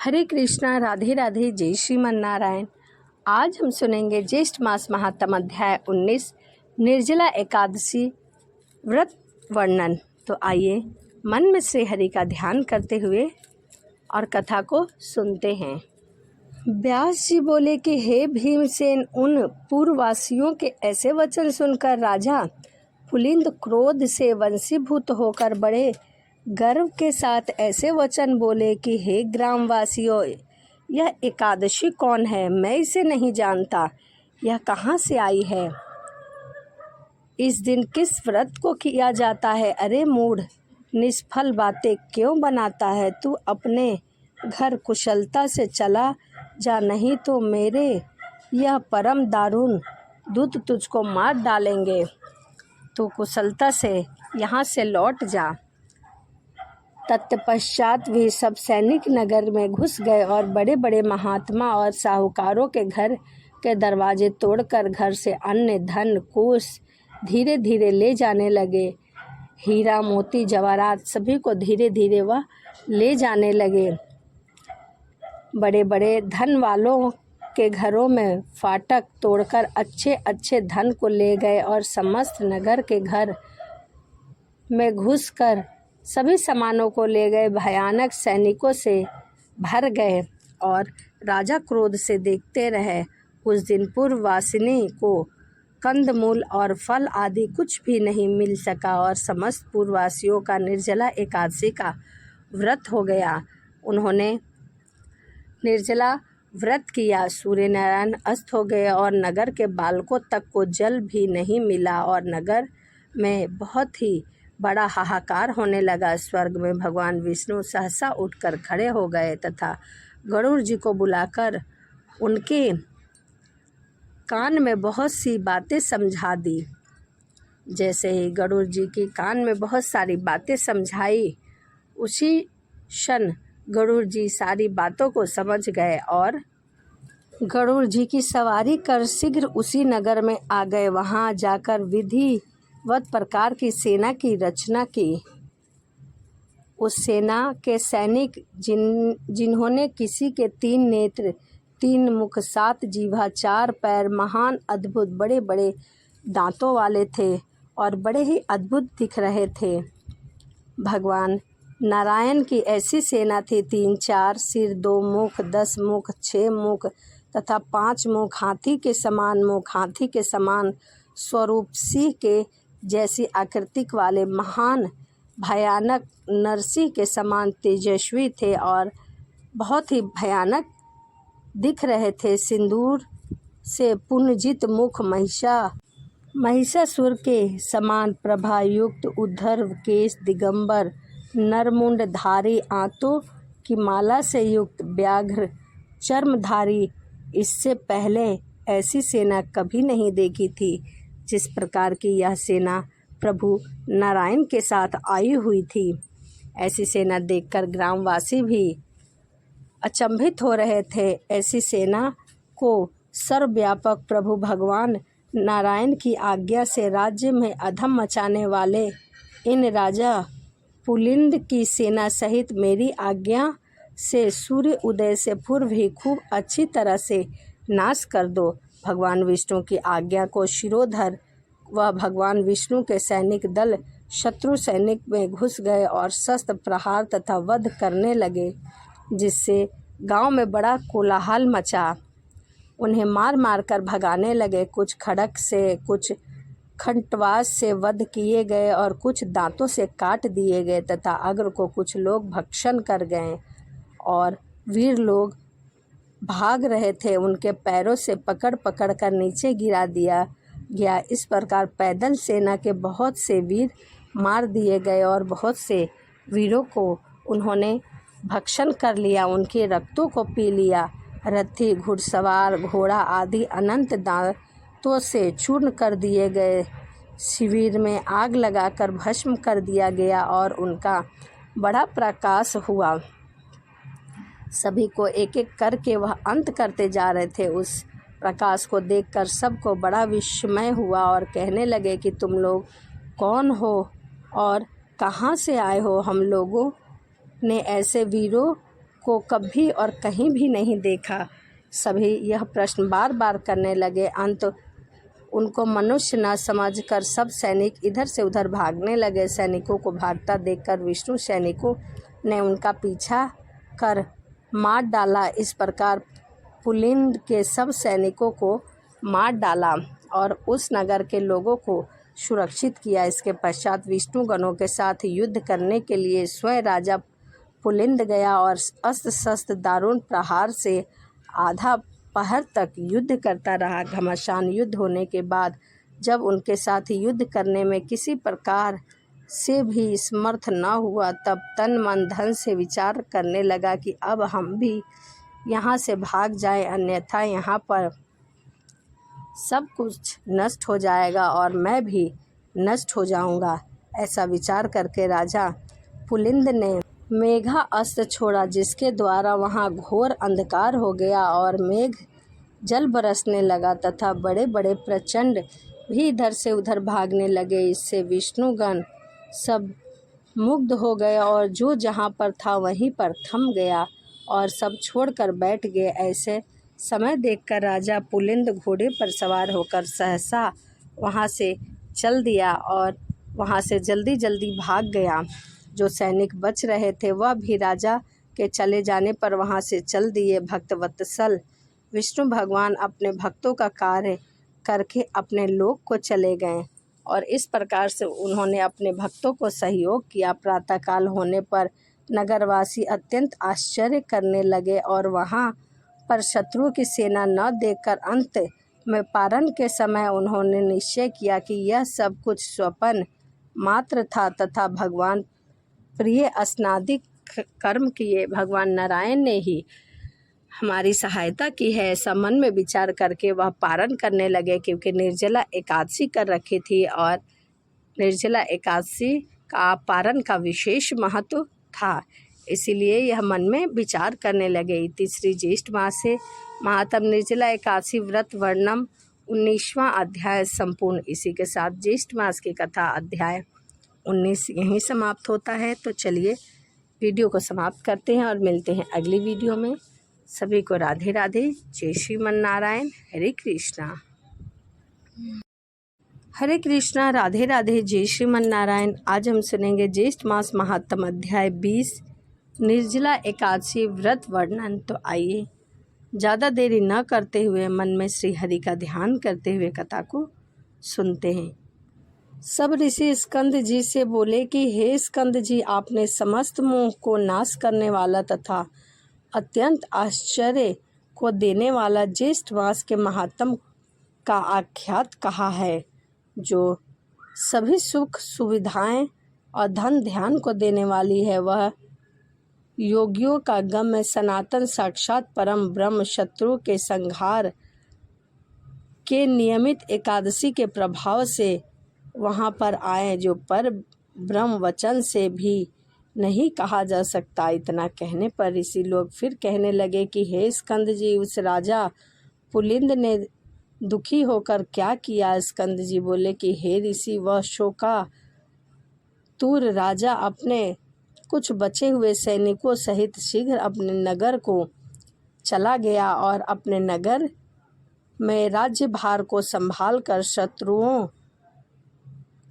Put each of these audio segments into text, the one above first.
हरे कृष्णा, राधे राधे, जय श्रीमन नारायण। आज हम सुनेंगे ज्येष्ठ मास महात्म अध्याय 19 निर्जला एकादशी व्रत वर्णन। तो आइए मन में श्री हरि का ध्यान करते हुए और कथा को सुनते हैं। व्यास जी बोले कि हे भीमसेन, उन पूर्ववासियों के ऐसे वचन सुनकर राजा पुलिंद क्रोध से वंशीभूत होकर बड़े गर्व के साथ ऐसे वचन बोले कि हे ग्रामवासियों, यह एकादशी कौन है? मैं इसे नहीं जानता। यह कहाँ से आई है? इस दिन किस व्रत को किया जाता है? अरे मूढ़, निष्फल बातें क्यों बनाता है? तू अपने घर कुशलता से चला जा, नहीं तो मेरे यह परम दारुण दूत तुझको मार डालेंगे। तू कुशलता से यहाँ से लौट जा। तत्पश्चात भी सब सैनिक नगर में घुस गए और बड़े बड़े महात्मा और साहूकारों के घर के दरवाजे तोड़कर घर से अन्य धन कोष धीरे धीरे ले जाने लगे। हीरा मोती जवाहरात सभी को धीरे धीरे वह ले जाने लगे। बड़े बड़े धन वालों के घरों में फाटक तोड़कर अच्छे अच्छे धन को ले गए और समस्त नगर के घर में घुसकर सभी सामानों को ले गए। भयानक सैनिकों से भर गए और राजा क्रोध से देखते रहे। उस दिन पूर्ववासिनी को कंदमूल और फल आदि कुछ भी नहीं मिल सका और समस्त पूर्ववासियों का निर्जला एकादशी का व्रत हो गया। उन्होंने निर्जला व्रत किया। सूर्य नारायण अस्त हो गए और नगर के बालकों तक को जल भी नहीं मिला और नगर में बहुत ही बड़ा हाहाकार होने लगा। स्वर्ग में भगवान विष्णु सहसा उठकर खड़े हो गए तथा गरुड़ जी को बुलाकर उनके कान में बहुत सी बातें समझा दी। जैसे ही गरुड़ जी की कान में बहुत सारी बातें समझाई, उसी क्षण गरुड़ जी सारी बातों को समझ गए और गरुड़ जी की सवारी कर शीघ्र उसी नगर में आ गए। वहां जाकर विधिवत प्रकार की सेना की रचना की। उस सेना के सैनिक जिन्होंने किसी के 3 नेत्र, 3 मुख, 7 जीवा, 4 पैर, महान अद्भुत बड़े बड़े दांतों वाले थे और बड़े ही अद्भुत दिख रहे थे। भगवान नारायण की ऐसी सेना थी। 3 4 सिर, 2 मुख, 10 मुख, 6 मुख तथा 5 मुख, हाथी के समान मुख, हाथी के समान स्वरूप, सिंह के जैसी आकृति वाले महान भयानक नरसिंह के समान तेजस्वी थे और बहुत ही भयानक दिख रहे थे। सिंदूर से पुनजित मुख, महिषासुर के समान प्रभा युक्त, उद्धर केश, दिगंबर नरमुंडधारी, आंतों की माला से युक्त, व्याघ्र चर्मधारी। इससे पहले ऐसी सेना कभी नहीं देखी थी जिस प्रकार की यह सेना प्रभु नारायण के साथ आई हुई थी। ऐसी सेना देखकर ग्रामवासी भी अचंभित हो रहे थे। ऐसी सेना को सर्वव्यापक प्रभु भगवान नारायण की आज्ञा से राज्य में अधम मचाने वाले इन राजा पुलिंद की सेना सहित मेरी आज्ञा से सूर्य उदय से पूर्व ही खूब अच्छी तरह से नाश कर दो। भगवान विष्णु की आज्ञा को शिरोधर वह भगवान विष्णु के सैनिक दल शत्रु सैनिक में घुस गए और शस्त्र प्रहार तथा वध करने लगे, जिससे गांव में बड़ा कोलाहल मचा। उन्हें मार मार कर भगाने लगे। कुछ खड़क से, कुछ खंटवास से वध किए गए और कुछ दांतों से काट दिए गए तथा अग्र को कुछ लोग भक्षण कर गए और वीर लोग भाग रहे थे, उनके पैरों से पकड़ पकड़ कर नीचे गिरा दिया गया। इस प्रकार पैदल सेना के बहुत से वीर मार दिए गए और बहुत से वीरों को उन्होंने भक्षण कर लिया, उनके रक्तों को पी लिया। रथी, घुड़सवार, घोड़ा आदि अनंत दांतों से चूर्ण कर दिए गए। शिविर में आग लगाकर भस्म कर दिया गया और उनका बड़ा प्रकाश हुआ। सभी को एक एक करके वह अंत करते जा रहे थे। उस प्रकाश को देखकर सबको बड़ा विस्मय हुआ और कहने लगे कि तुम लोग कौन हो और कहाँ से आए हो? हम लोगों ने ऐसे वीरों को कभी और कहीं भी नहीं देखा। सभी यह प्रश्न बार बार करने लगे। अंत उनको मनुष्य न समझकर सब सैनिक इधर से उधर भागने लगे। सैनिकों को भागता देखकर विष्णु सैनिकों ने उनका पीछा कर मार डाला। इस प्रकार पुलिंद के सब सैनिकों को मार डाला और उस नगर के लोगों को सुरक्षित किया। इसके पश्चात विष्णु गणों के साथ युद्ध करने के लिए स्वयं राजा पुलिंद गया और अस्त्र शस्त्र दारुण प्रहार से आधा पहर तक युद्ध करता रहा। घमासान युद्ध होने के बाद जब उनके साथ युद्ध करने में किसी प्रकार से भी समर्थ न हुआ, तब तन मन धन से विचार करने लगा कि अब हम भी यहाँ से भाग जाएं, अन्यथा यहाँ पर सब कुछ नष्ट हो जाएगा और मैं भी नष्ट हो जाऊंगा। ऐसा विचार करके राजा पुलिंद ने मेघा अस्त्र छोड़ा, जिसके द्वारा वहाँ घोर अंधकार हो गया और मेघ जल बरसने लगा तथा बड़े बड़े प्रचंड भी इधर से उधर भागने लगे। इससे विष्णुगण सब मुग्ध हो गए और जो जहाँ पर था वहीं पर थम गया और सब छोड़कर बैठ गए। ऐसे समय देखकर राजा पुलिंद घोड़े पर सवार होकर सहसा वहाँ से चल दिया और वहाँ से जल्दी जल्दी भाग गया। जो सैनिक बच रहे थे वह भी राजा के चले जाने पर वहाँ से चल दिए। भक्तवत्सल विष्णु भगवान अपने भक्तों का कार्य करके अपने लोक को चले गए और इस प्रकार से उन्होंने अपने भक्तों को सहयोग किया। प्रातःकाल होने पर नगरवासी अत्यंत आश्चर्य करने लगे और वहाँ पर शत्रुओं की सेना न देखकर अंत में पारण के समय उन्होंने निश्चय किया कि यह सब कुछ स्वप्न मात्र था तथा भगवान प्रिय स्नादि कर्म किए भगवान नारायण ने ही हमारी सहायता की है। ऐसा मन में विचार करके वह पारण करने लगे, क्योंकि निर्जला एकादशी कर रखी थी और निर्जला एकादशी का पारण का विशेष महत्व था। इसीलिए यह मन में विचार करने लगे। तीसरी ज्येष्ठ मास से महात्म निर्जला एकादशी व्रत वर्णम 19वां अध्याय संपूर्ण। इसी के साथ ज्येष्ठ मास की कथा अध्याय 19 यहीं समाप्त होता है। तो चलिए वीडियो को समाप्त करते हैं और मिलते हैं अगली वीडियो में। सभी को राधे राधे, जय श्रीमन नारायण, हरे कृष्णा। हरे कृष्णा, राधे राधे, जय श्रीमन नारायण। आज हम सुनेंगे ज्येष्ठ मास महात्म अध्याय 20 निर्जला एकादशी व्रत वर्णन। तो आइए ज़्यादा देरी न करते हुए मन में श्री हरि का ध्यान करते हुए कथा को सुनते हैं। सब ऋषि स्कंद जी से बोले कि हे स्कंद जी, आपने समस्त मोह को नाश करने वाला तथा अत्यंत आश्चर्य को देने वाला ज्येष्ठ मास के महात्म का आख्यात कहा है, जो सभी सुख सुविधाएं और धन ध्यान को देने वाली है। वह योगियों का गम्य सनातन साक्षात परम ब्रह्म शत्रु के संहार के नियमित एकादशी के प्रभाव से वहाँ पर आए, जो पर ब्रह्म वचन से भी नहीं कहा जा सकता। इतना कहने पर ऋषि लोग फिर कहने लगे कि हे स्कंद जी, उस राजा पुलिंद ने दुखी होकर क्या किया। स्कंद जी बोले कि हे ऋषि, वह शोकातुर राजा अपने कुछ बचे हुए सैनिकों सहित शीघ्र अपने नगर को चला गया और अपने नगर में राज्यभार को संभालकर शत्रुओं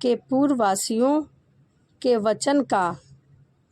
के पूर्ववासियों के वचन का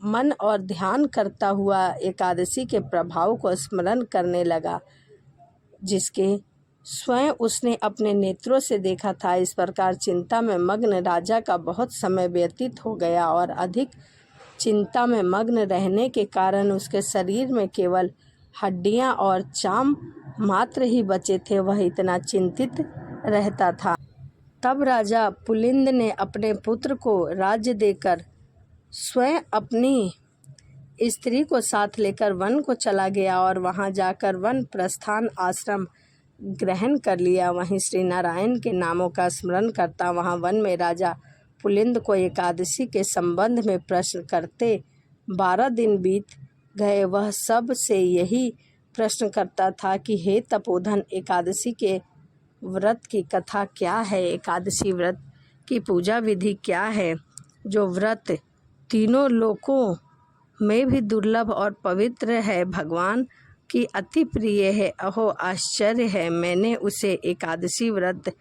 मन और ध्यान करता हुआ एकादशी के प्रभाव को स्मरण करने लगा, जिसके स्वयं उसने अपने नेत्रों से देखा था। इस प्रकार चिंता में मग्न राजा का बहुत समय व्यतीत हो गया और अधिक चिंता में मग्न रहने के कारण उसके शरीर में केवल हड्डियां और चाम मात्र ही बचे थे। वह इतना चिंतित रहता था। तब राजा पुलिंद ने अपने पुत्र को राज्य देकर स्वयं अपनी स्त्री को साथ लेकर वन को चला गया और वहां जाकर वन प्रस्थान आश्रम ग्रहण कर लिया। वहीं श्री नारायण के नामों का स्मरण करता वहां वन में राजा पुलिंद को एकादशी के संबंध में प्रश्न करते 12 दिन बीत गए। वह सब से यही प्रश्न करता था कि हे तपोधन, एकादशी के व्रत की कथा क्या है? एकादशी व्रत की पूजा विधि क्या है? जो व्रत तीनों लोकों में भी दुर्लभ और पवित्र है, भगवान की अति प्रिय है। अहो आश्चर्य है, मैंने उसे एकादशी व्रत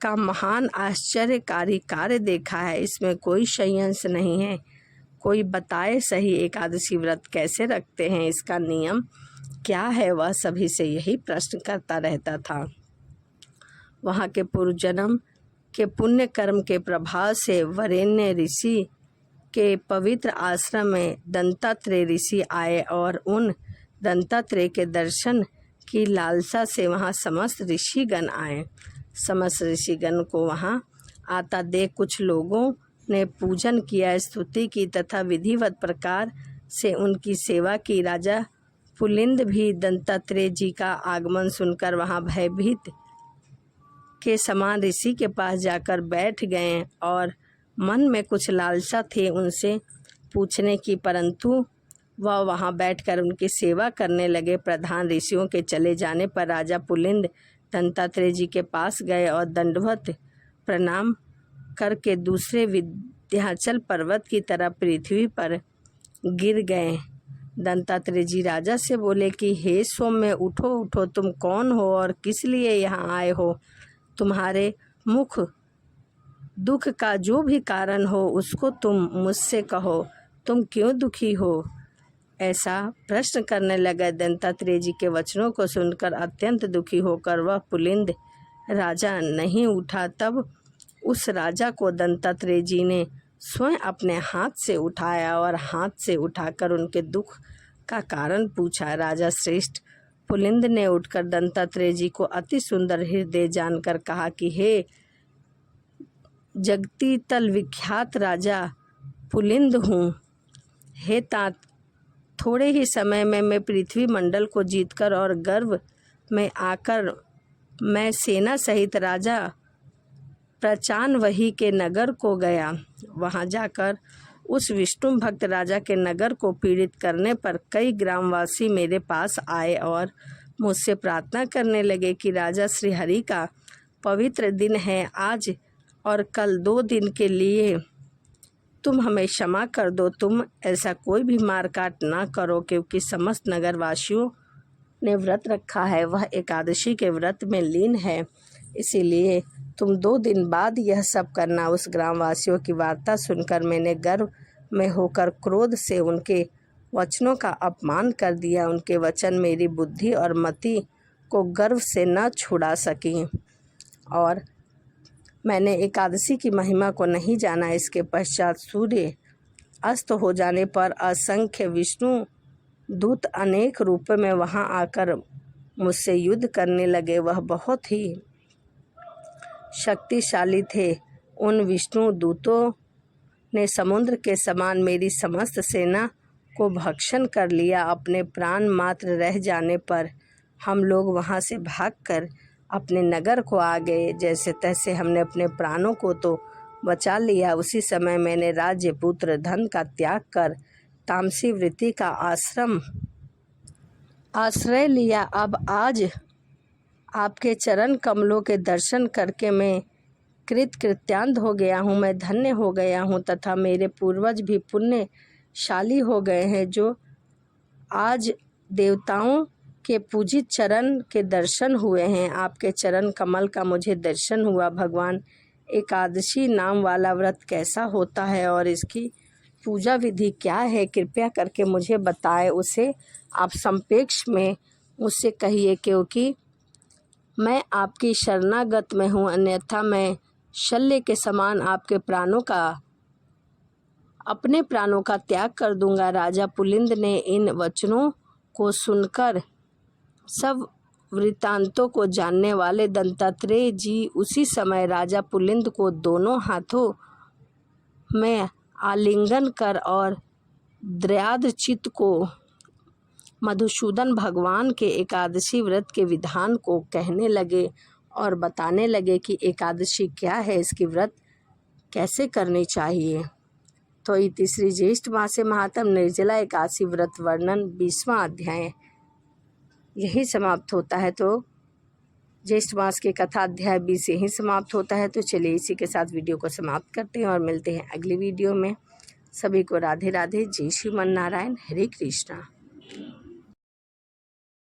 का महान आश्चर्यकारी कार्य देखा है। इसमें कोई संशय नहीं है। कोई बताए सही, एकादशी व्रत कैसे रखते हैं, इसका नियम क्या है? वह सभी से यही प्रश्न करता रहता था। वहाँ के पूर्व जन्म के पुण्य कर्म के प्रभाव से वरेण्य ऋषि के पवित्र आश्रम में दंतात्रेय ऋषि आए और उन दंतात्रेय के दर्शन की लालसा से वहाँ समस्त ऋषिगण आए। समस्त ऋषिगण को वहाँ आता देख कुछ लोगों ने पूजन किया, स्तुति की तथा विधिवत प्रकार से उनकी सेवा की। राजा पुलिंद भी दंतात्रेय जी का आगमन सुनकर वहाँ भयभीत के समान ऋषि के पास जाकर बैठ गए और मन में कुछ लालसा थी उनसे पूछने की, परंतु वह वहाँ बैठकर उनकी सेवा करने लगे। प्रधान ऋषियों के चले जाने पर राजा पुलिंद दंतात्रेय जी के पास गए और दंडवत प्रणाम करके दूसरे विंध्याचल पर्वत की तरह पृथ्वी पर गिर गए। दंतात्रेय जी राजा से बोले कि हे सौम्य, उठो उठो, तुम कौन हो और किस लिए यहाँ आए हो? तुम्हारे मुख दुख का जो भी कारण हो उसको तुम मुझसे कहो। तुम क्यों दुखी हो? ऐसा प्रश्न करने लगा। दंतात्रेय जी के वचनों को सुनकर अत्यंत दुखी होकर वह पुलिंद राजा नहीं उठा। तब उस राजा को दंतात्रेय जी ने स्वयं अपने हाथ से उठाया और हाथ से उठाकर उनके दुख का कारण पूछा। राजा श्रेष्ठ पुलिंद ने उठकर दंतात्रेय जी को अति सुंदर हृदय जानकर कहा कि हे जगती तल विख्यात राजा पुलिंद हूँ। हे तात, थोड़े ही समय में मैं पृथ्वी मंडल को जीतकर और गर्व में आकर मैं सेना सहित राजा प्रचानवही के नगर को गया। वहां जाकर उस विष्णु भक्त राजा के नगर को पीड़ित करने पर कई ग्रामवासी मेरे पास आए और मुझसे प्रार्थना करने लगे कि राजा श्री हरि का पवित्र दिन है, आज और कल 2 दिन के लिए तुम हमें क्षमा कर दो। तुम ऐसा कोई भी मारकाट ना करो, क्योंकि समस्त नगरवासियों ने व्रत रखा है, वह एकादशी के व्रत में लीन है, इसीलिए तुम 2 दिन बाद यह सब करना। उस ग्रामवासियों की वार्ता सुनकर मैंने गर्व में होकर क्रोध से उनके वचनों का अपमान कर दिया। उनके वचन मेरी बुद्धि और मति को गर्व से न छुड़ा सकी और मैंने एकादशी की महिमा को नहीं जाना। इसके पश्चात सूर्य अस्त हो जाने पर असंख्य विष्णु दूत अनेक रूप में वहां आकर मुझसे युद्ध करने लगे। वह बहुत ही शक्तिशाली थे। उन विष्णु दूतों ने समुद्र के समान मेरी समस्त सेना को भक्षण कर लिया। अपने प्राण मात्र रह जाने पर हम लोग वहां से भागकर अपने नगर को आ गए। जैसे तैसे हमने अपने प्राणों को तो बचा लिया। उसी समय मैंने राज्य, पुत्र, धन का त्याग कर तामसी वृत्ति का आश्रय लिया। अब आज आपके चरण कमलों के दर्शन करके मैं कृत्यान्त हो गया हूँ। मैं धन्य हो गया हूँ तथा मेरे पूर्वज भी पुण्यशाली हो गए हैं, जो आज देवताओं के पूजित चरण के दर्शन हुए हैं। आपके चरण कमल का मुझे दर्शन हुआ। भगवान, एकादशी नाम वाला व्रत कैसा होता है और इसकी पूजा विधि क्या है, कृपया करके मुझे बताएं। उसे आप संक्षेप में मुझसे कहिए, क्योंकि मैं आपकी शरणागत में हूँ, अन्यथा मैं शल्य के समान आपके अपने प्राणों का त्याग कर दूंगा। राजा पुलिंद ने इन वचनों को सुनकर सब वृत्तांतों को जानने वाले दंतात्रेय जी उसी समय राजा पुलिंद को दोनों हाथों में आलिंगन कर और द्रयादचित्त को मधुसूदन भगवान के एकादशी व्रत के विधान को कहने लगे और बताने लगे कि एकादशी क्या है, इसकी व्रत कैसे करनी चाहिए। तो इति श्री ज्येष्ठ मासे महात्म निर्जला एकादशी व्रत वर्णन 20वां अध्याय यही समाप्त होता है। तो ज्येष्ठ मास की कथा अध्याय 20 यही समाप्त होता है। तो चलिए इसी के साथ वीडियो को समाप्त करते हैं और मिलते हैं अगली वीडियो में। सभी को राधे राधे। जय श्रीमन नारायण। हरे कृष्णा।